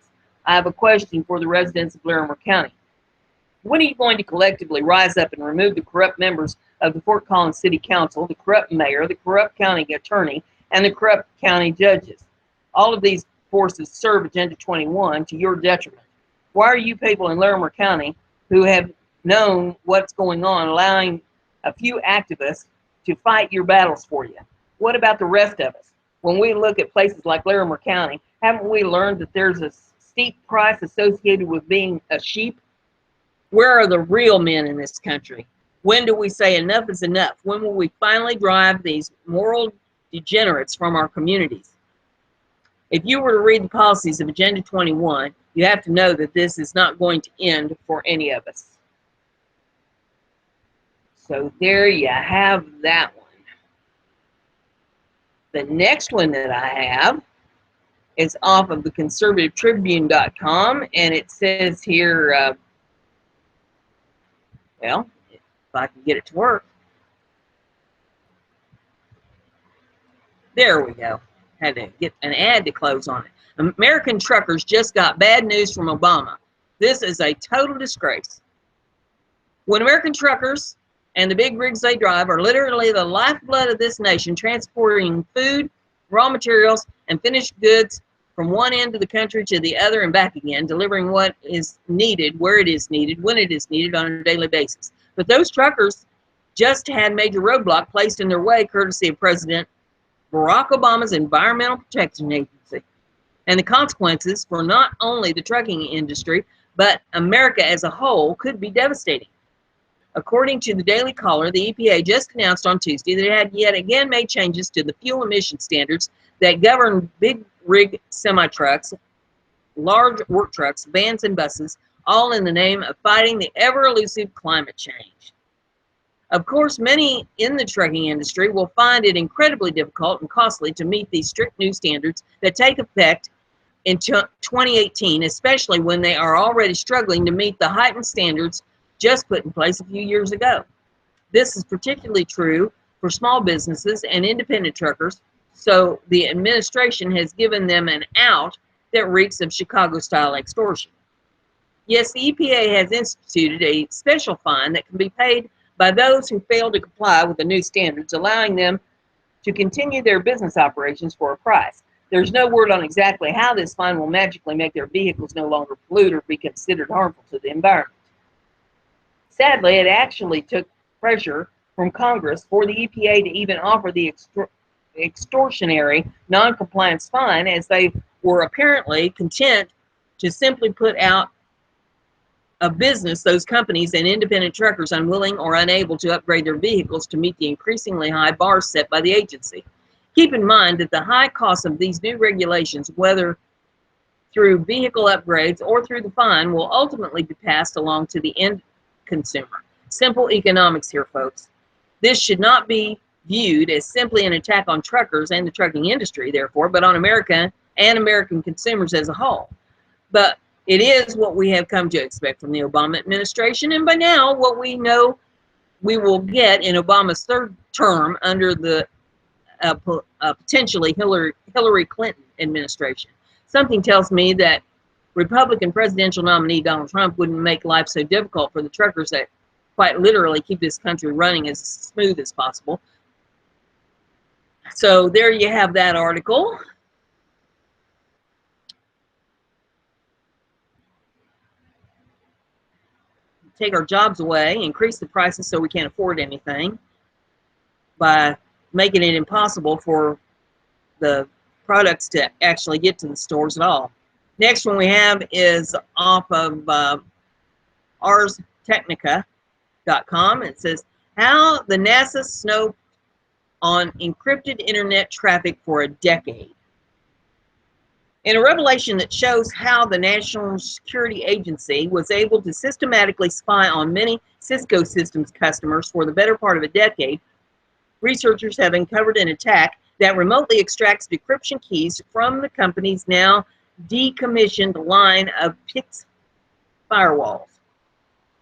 Speaker 1: I have a question for the residents of Larimer County. When are you going to collectively rise up and remove the corrupt members of the Fort Collins City Council, the corrupt mayor, the corrupt county attorney, and the corrupt county judges. All of these forces serve Agenda 21 to your detriment. Why are you people in Larimer County who have known what's going on allowing a few activists to fight your battles for you? What about the rest of us? When we look at places like Larimer County, haven't we learned that there's a steep price associated with being a sheep? Where are the real men in this country? When do we say enough is enough? When will we finally drive these moral degenerates from our communities? If you were to read the policies of Agenda 21, you have to know that this is not going to end for any of us. So there you have that one. The next one that I have is off of the conservativetribune.com, and it says here, well, if I can get it to work. There we go. Had to get an ad to close on it. American truckers just got bad news from Obama. This is a total disgrace. When American truckers and the big rigs they drive are literally the lifeblood of this nation, transporting food, raw materials, and finished goods from one end of the country to the other and back again, delivering what is needed, where it is needed, when it is needed on a daily basis. But those truckers just had major roadblock placed in their way courtesy of President Barack Obama's Environmental Protection Agency. And the consequences for not only the trucking industry, but America as a whole could be devastating. According to the Daily Caller, the EPA just announced on Tuesday that it had yet again made changes to the fuel emission standards that govern big rig semi-trucks, large work trucks, vans, and buses, all in the name of fighting the ever-elusive climate change. Of course, many in the trucking industry will find it incredibly difficult and costly to meet these strict new standards that take effect in 2018, especially when they are already struggling to meet the heightened standards just put in place a few years ago. This is particularly true for small businesses and independent truckers, so the administration has given them an out that reeks of Chicago-style extortion. Yes, the EPA has instituted a special fine that can be paid by those who fail to comply with the new standards, allowing them to continue their business operations for a price. There's no word on exactly how this fine will magically make their vehicles no longer pollute or be considered harmful to the environment. Sadly, it actually took pressure from Congress for the EPA to even offer the extortionary non-compliance fine, as they were apparently content to simply put out of business those companies and independent truckers unwilling or unable to upgrade their vehicles to meet the increasingly high bars set by the agency. Keep in mind that the high cost of these new regulations, whether through vehicle upgrades or through the fine, will ultimately be passed along to the end consumer. Simple economics here, folks. This should not be viewed as simply an attack on truckers and the trucking industry, therefore, but on America and American consumers as a whole. But it is what we have come to expect from the Obama administration, and by now what we know we will get in Obama's third term under the potentially Hillary Clinton administration. Something tells me that Republican presidential nominee Donald Trump wouldn't make life so difficult for the truckers that quite literally keep this country running as smooth as possible. So there you have that article. Take our jobs away, increase the prices so we can't afford anything by making it impossible for the products to actually get to the stores at all. Next one we have is off of arstechnica.com. It says, how the NASA snowed on encrypted internet traffic for a decade. In a revelation that shows how the National Security Agency was able to systematically spy on many Cisco Systems customers for the better part of a decade, researchers have uncovered an attack that remotely extracts decryption keys from the company's now decommissioned line of PIX firewalls.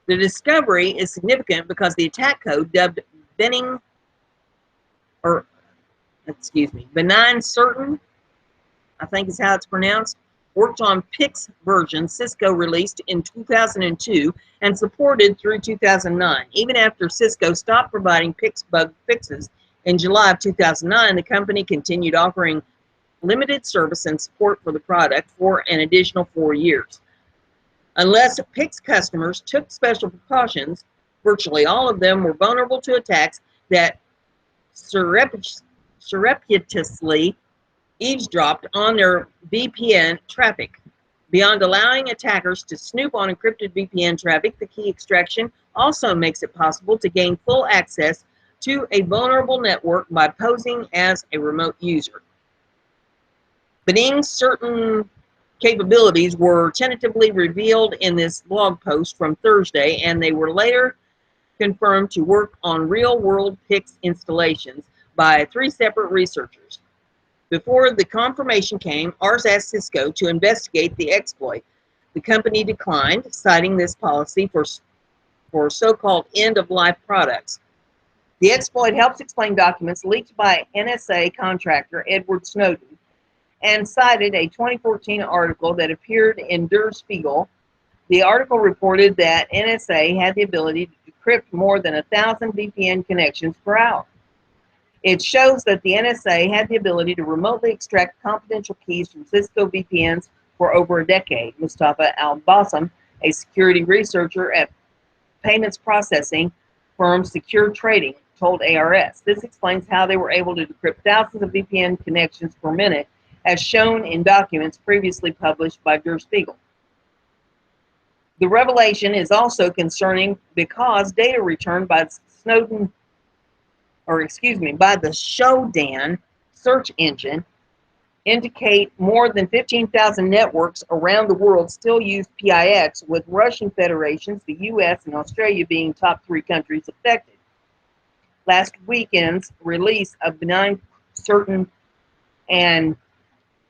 Speaker 1: The discovery is significant because the attack code, dubbed benign certain, I think is how it's pronounced, worked on PIX version Cisco released in 2002 and supported through 2009. Even after Cisco stopped providing PIX bug fixes In July of 2009, the company continued offering limited service and support for the product for an additional 4 years. Unless PICS customers took special precautions, virtually all of them were vulnerable to attacks that surreptitiously eavesdropped on their VPN traffic. Beyond allowing attackers to snoop on encrypted VPN traffic, the key extraction also makes it possible to gain full access to a vulnerable network by posing as a remote user. Benign certain capabilities were tentatively revealed in this blog post from Thursday, and they were later confirmed to work on real-world PICS installations by 3 separate researchers. Before the confirmation came, Ars asked Cisco to investigate the exploit. The company declined, citing this policy for so-called end-of-life products. The exploit helps explain documents leaked by NSA contractor Edward Snowden and cited a 2014 article that appeared in Der Spiegel. The article reported that NSA had the ability to decrypt more than 1,000 VPN connections per hour. It shows that the NSA had the ability to remotely extract confidential keys from Cisco VPNs for over a decade. Mustafa Al-Bassam, a security researcher at payments processing firm Secure Trading, told ARS. This explains how they were able to decrypt thousands of VPN connections per minute, as shown in documents previously published by Der Spiegel. The revelation is also concerning because data returned by Snowden, by the Shodan search engine indicate more than 15,000 networks around the world still use PIX, with Russian federations, the US, and Australia being top 3 countries affected. Last weekend's release of benign certain and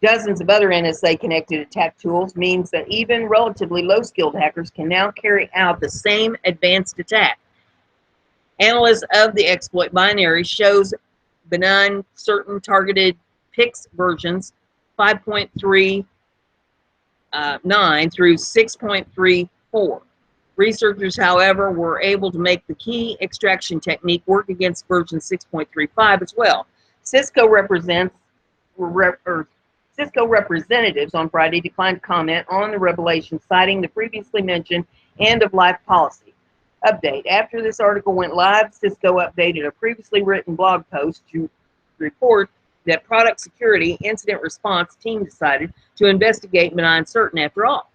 Speaker 1: dozens of other NSA-connected attack tools means that even relatively low-skilled hackers can now carry out the same advanced attack. Analysis of the exploit binary shows benign certain targeted PICS versions 5.39 through 6.34. Researchers, however, were able to make the key extraction technique work against version 6.35 as well. Cisco representatives on Friday declined to comment on the revelation, citing the previously mentioned end-of-life policy. Update. After this article went live, Cisco updated a previously written blog post to report that product security incident response team decided to investigate benign certain after all.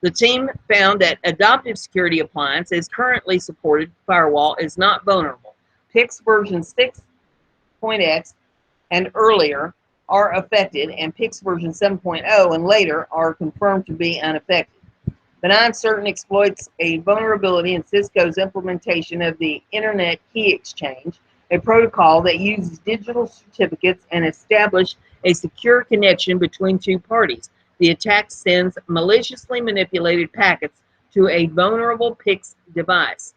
Speaker 1: The team found that adoptive security appliance is currently supported firewall is not vulnerable. PICS version 6.x and earlier are affected, and PICS version 7.0 and later are confirmed to be unaffected. Benign certain exploits a vulnerability in Cisco's implementation of the Internet Key Exchange, a protocol that uses digital certificates and establishes a secure connection between 2 parties. The attack sends maliciously manipulated packets to a vulnerable PICS device.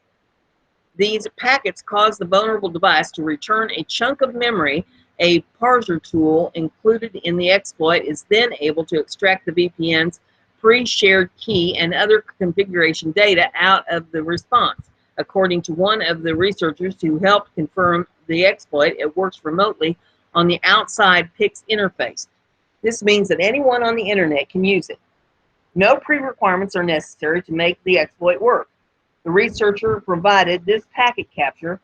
Speaker 1: These packets cause the vulnerable device to return a chunk of memory. A parser tool included in the exploit is then able to extract the VPN's pre-shared key and other configuration data out of the response. According to one of the researchers who helped confirm the exploit, it works remotely on the outside PICS interface. This means that anyone on the internet can use it. No pre-requirements are necessary to make the exploit work. The researcher provided this packet capture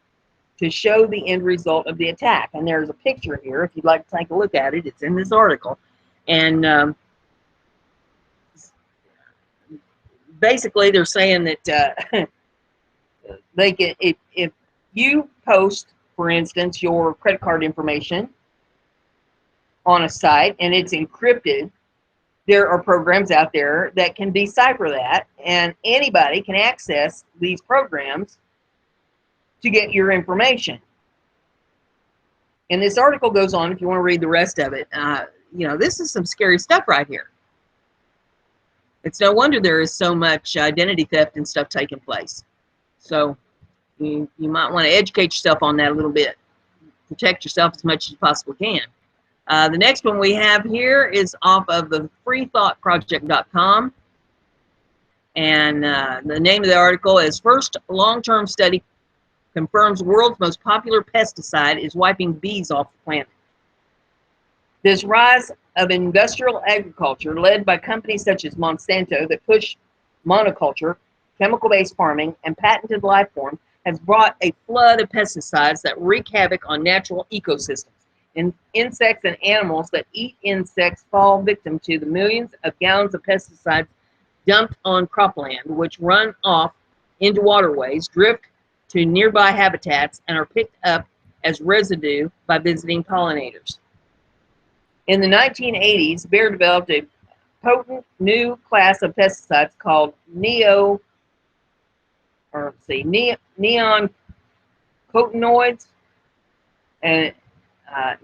Speaker 1: to show the end result of the attack. And there's a picture here, if you'd like to take a look at it. It's in this article. And basically, they're saying that they can, if you post, for instance, your credit card information on a site and it's encrypted, there are programs out there that can decipher that, and anybody can access these programs to get your information. And this article goes on, if you want to read the rest of it. You know, this is some scary stuff right here. It's no wonder there is so much identity theft and stuff taking place. So you might want to educate yourself on that a little bit. Protect yourself as much as you possibly can. The next one we have here is off of the freethoughtproject.com. And the name of the article is First Long-Term Study confirms the world's most popular pesticide is wiping bees off the planet. This rise of industrial agriculture, led by companies such as Monsanto that push monoculture, chemical-based farming, and patented life forms, has brought a flood of pesticides that wreak havoc on natural ecosystems. And insects and animals that eat insects fall victim to the millions of gallons of pesticides dumped on cropland, which run off into waterways, drift to nearby habitats, and are picked up as residue by visiting pollinators. In the 1980s, Bayer developed a potent new class of pesticides called neonicotinoids, and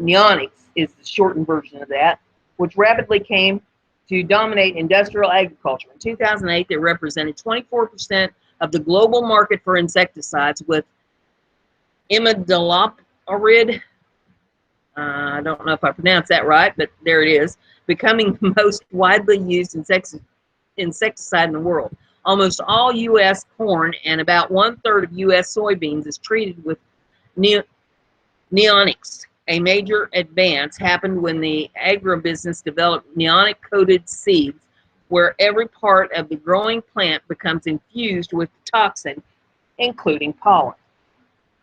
Speaker 1: neonics is the shortened version of that, which rapidly came to dominate industrial agriculture. In 2008, they represented 24% of the global market for insecticides, with imidacloprid, I don't know if I pronounced that right, but there it is, becoming the most widely used insecticide in the world. Almost all U.S. corn and about 1/3 of U.S. soybeans is treated with neonics. A major advance happened when the agribusiness developed neonic-coated seeds, where every part of the growing plant becomes infused with the toxin, including pollen.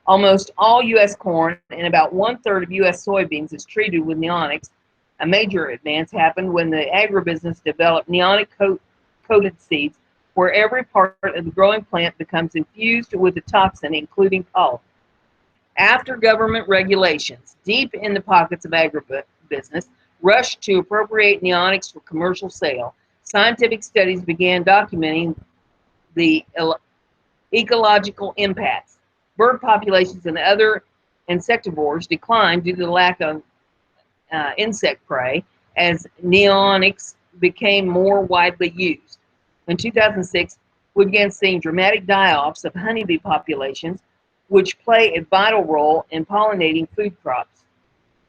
Speaker 1: Almost all U.S. corn and about 1/3 of U.S. soybeans is treated with neonics. A major advance happened when the agribusiness developed neonic-coated seeds, where every part of the growing plant becomes infused with the toxin, including pollen. After government regulations, deep in the pockets of agribusiness, rushed to appropriate neonics for commercial sale, scientific studies began documenting the ecological impacts. Bird populations and other insectivores declined due to the lack of insect prey as neonics became more widely used. In 2006, we began seeing dramatic die-offs of honeybee populations, which play a vital role in pollinating food crops.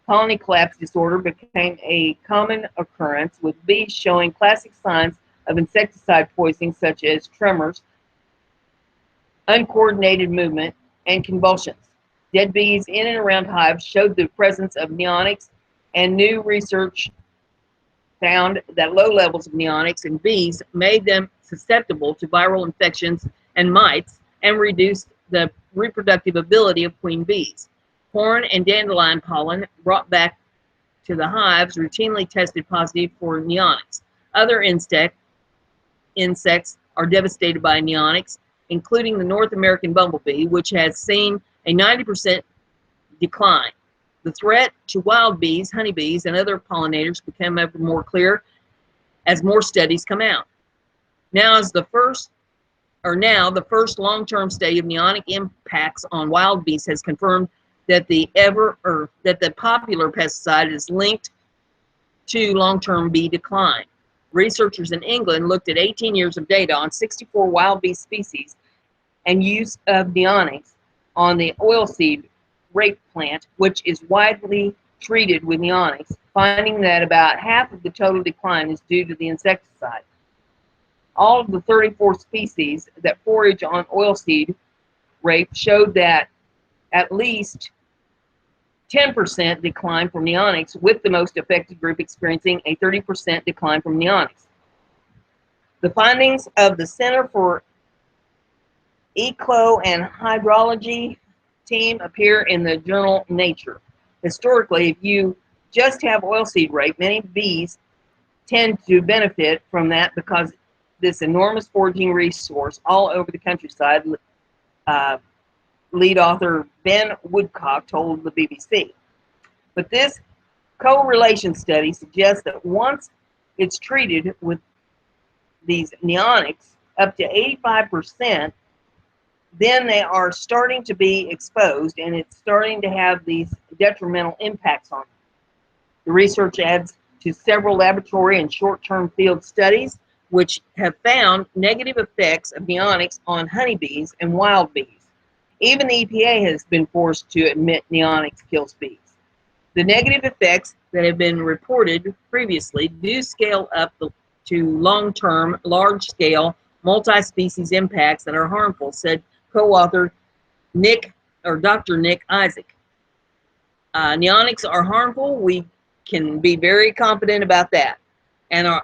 Speaker 1: Colony collapse disorder became a common occurrence, with bees showing classic signs of insecticide poisoning such as tremors, uncoordinated movement, and convulsions. Dead bees in and around hives showed the presence of neonics, and new research found that low levels of neonics in bees made them susceptible to viral infections and mites, and reduced the reproductive ability of queen bees. Corn and dandelion pollen brought back to the hives routinely tested positive for neonics. Other insects are devastated by neonics, including the North American bumblebee, which has seen a 90% decline. The threat to wild bees, honeybees, and other pollinators become ever more clear as more studies come out. Now the first long-term study of neonic impacts on wild bees has confirmed that the popular pesticide is linked to long-term bee decline. Researchers in England looked at 18 years of data on 64 wild bee species and use of neonics on the oilseed rape plant, which is widely treated with neonics, finding that about half of the total decline is due to the insecticide. All of the 34 species that forage on oilseed rape showed that at least 10% decline from neonics, with the most affected group experiencing a 30% decline from neonics. The findings of the Center for Ecolo and Hydrology team appear in the journal Nature. Historically, if you just have oilseed rape, many bees tend to benefit from that because this enormous foraging resource all over the countryside, lead author Ben Woodcock told the BBC. But this correlation study suggests that once it's treated with these neonics up to 85%, then they are starting to be exposed, and it's starting to have these detrimental impacts on them. The research adds to several laboratory and short-term field studies which have found negative effects of neonics on honeybees and wild bees. Even the EPA has been forced to admit neonics kills bees. The negative effects that have been reported previously do scale up to long-term, large-scale, multi-species impacts that are harmful, said co-author Nick Dr. Nick Isaac. Neonics are harmful. We can be very confident about that. And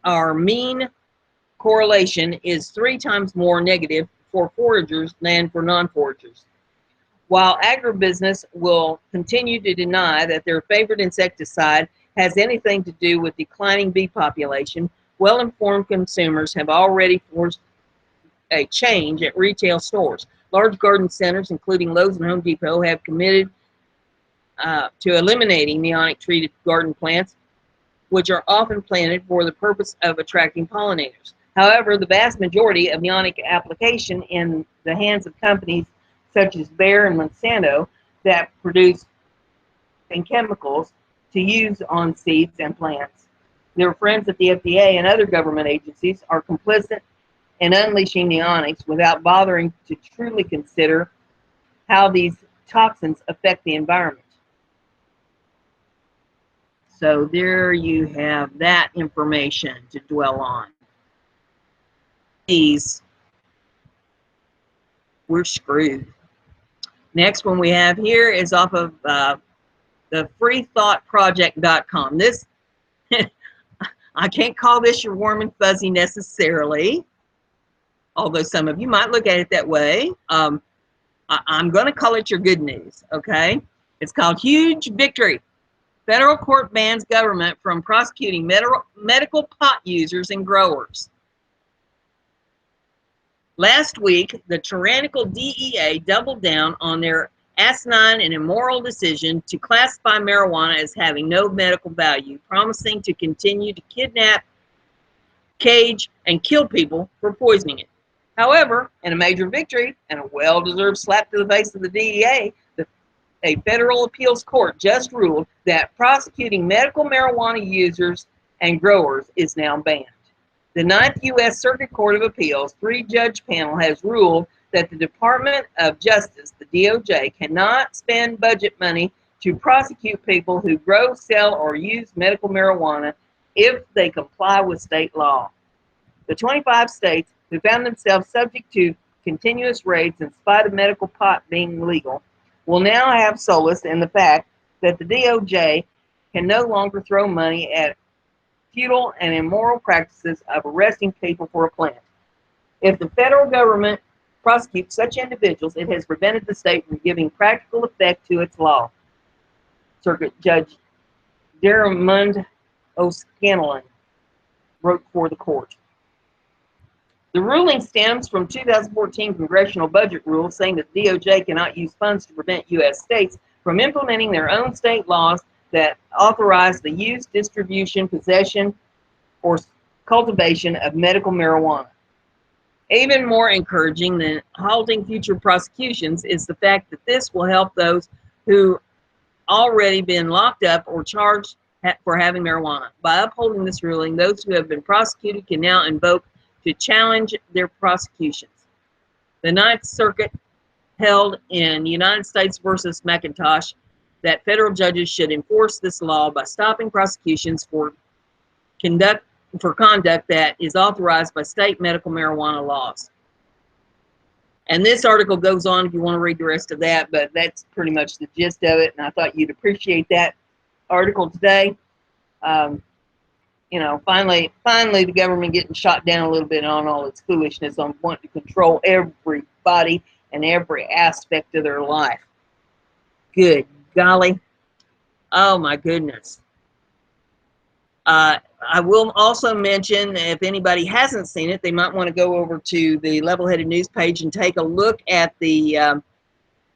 Speaker 1: our mean correlation is 3 times more negative for foragers than for non-foragers. While agribusiness will continue to deny that their favorite insecticide has anything to do with declining bee population, well-informed consumers have already forced a change at retail stores. Large garden centers, including Lowe's and Home Depot, have committed to eliminating neonic-treated garden plants, which are often planted for the purpose of attracting pollinators. However, the vast majority of neonic application in the hands of companies such as Bayer and Monsanto that produce chemicals to use on seeds and plants. Their friends at the FDA and other government agencies are complicit in unleashing neonics without bothering to truly consider how these toxins affect the environment. So there you have that information to dwell on. These, we're screwed. Next one we have here is off of the freethoughtproject.com. This, I can't call this your warm and fuzzy necessarily, although some of you might look at it that way. I'm going to call it your good news, okay? It's called Huge Victory. Federal court bans government from prosecuting medical pot users and growers. Last week, the tyrannical DEA doubled down on their asinine and immoral decision to classify marijuana as having no medical value, promising to continue to kidnap, cage, and kill people for poisoning it. However, in a major victory and a well-deserved slap to the face of the DEA, a federal appeals court just ruled that prosecuting medical marijuana users and growers is now banned. The 9th U.S. Circuit Court of Appeals 3-judge panel has ruled that the Department of Justice, the DOJ, cannot spend budget money to prosecute people who grow, sell, or use medical marijuana if they comply with state law. The 25 states who found themselves subject to continuous raids in spite of medical pot being legal will now have solace in the fact that the DOJ can no longer throw money at futile and immoral practices of arresting people for a plant. If the federal government prosecutes such individuals, it has prevented the state from giving practical effect to its law. Circuit Judge Dermond O'Scanlan wrote for the court. The ruling stems from 2014 congressional budget rules saying that DOJ cannot use funds to prevent U.S. states from implementing their own state laws that authorize the use, distribution, possession, or cultivation of medical marijuana. Even more encouraging than halting future prosecutions is the fact that this will help those who already been locked up or charged for having marijuana. By upholding this ruling, those who have been prosecuted can now invoke to challenge their prosecutions. The 9th Circuit held in United States versus McIntosh that federal judges should enforce this law by stopping prosecutions for conduct that is authorized by state medical marijuana laws. And this article goes on if you want to read the rest of that, but that's pretty much the gist of it, and I thought you'd appreciate that article today. You know, finally the government getting shot down a little bit on all its foolishness on wanting to control everybody and every aspect of their life. Good golly. Oh my goodness. I will also mention, if anybody hasn't seen it, they might want to go over to the Level-Headed News page and take a look at the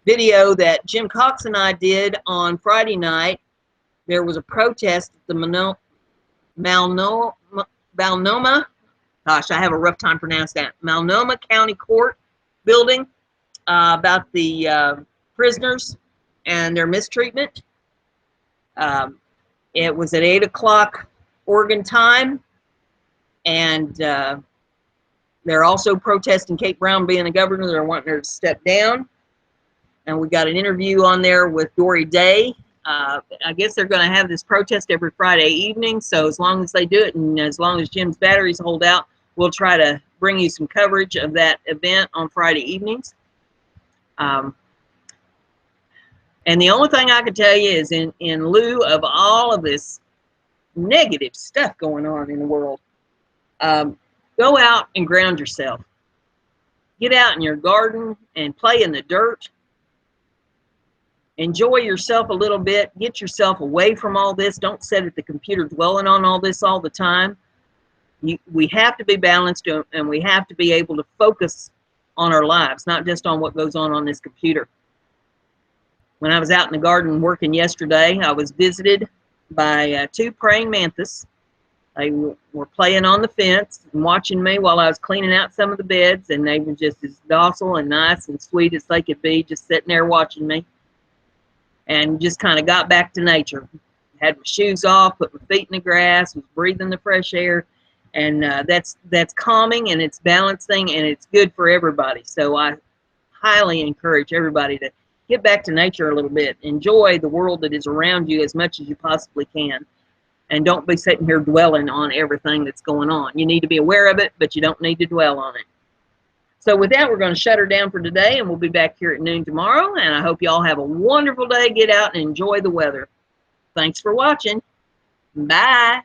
Speaker 1: video that Jim Cox and I did on Friday night. There was a protest at the Multnomah, gosh, I have a rough time pronouncing that, Multnomah County Court building about the prisoners and their mistreatment. It was at 8 o'clock Oregon time, and they're also protesting Kate Brown being the governor. They're wanting her to step down. And we got an interview on there with Dory Day. I guess they're going to have this protest every Friday evening, so as long as they do it and as long as Jim's batteries hold out, we'll try to bring you some coverage of that event on Friday evenings. And the only thing I can tell you is in lieu of all of this negative stuff going on in the world, go out and ground yourself. Get out in your garden and play in the dirt. Enjoy yourself a little bit. Get yourself away from all this. Don't sit at the computer dwelling on all this all the time. We have to be balanced, and we have to be able to focus on our lives, not just on what goes on this computer. When I was out in the garden working yesterday, I was visited by 2 praying mantis. They were playing on the fence and watching me while I was cleaning out some of the beds, and they were just as docile and nice and sweet as they could be, just sitting there watching me, and just kind of got back to nature. Had my shoes off, put my feet in the grass, was breathing the fresh air, and that's calming, and it's balancing, and it's good for everybody. So I highly encourage everybody to get back to nature a little bit. Enjoy the world that is around you as much as you possibly can. And don't be sitting here dwelling on everything that's going on. You need to be aware of it, but you don't need to dwell on it. So with that, we're going to shut her down for today, and we'll be back here at noon tomorrow. And I hope you all have a wonderful day. Get out and enjoy the weather. Thanks for watching. Bye.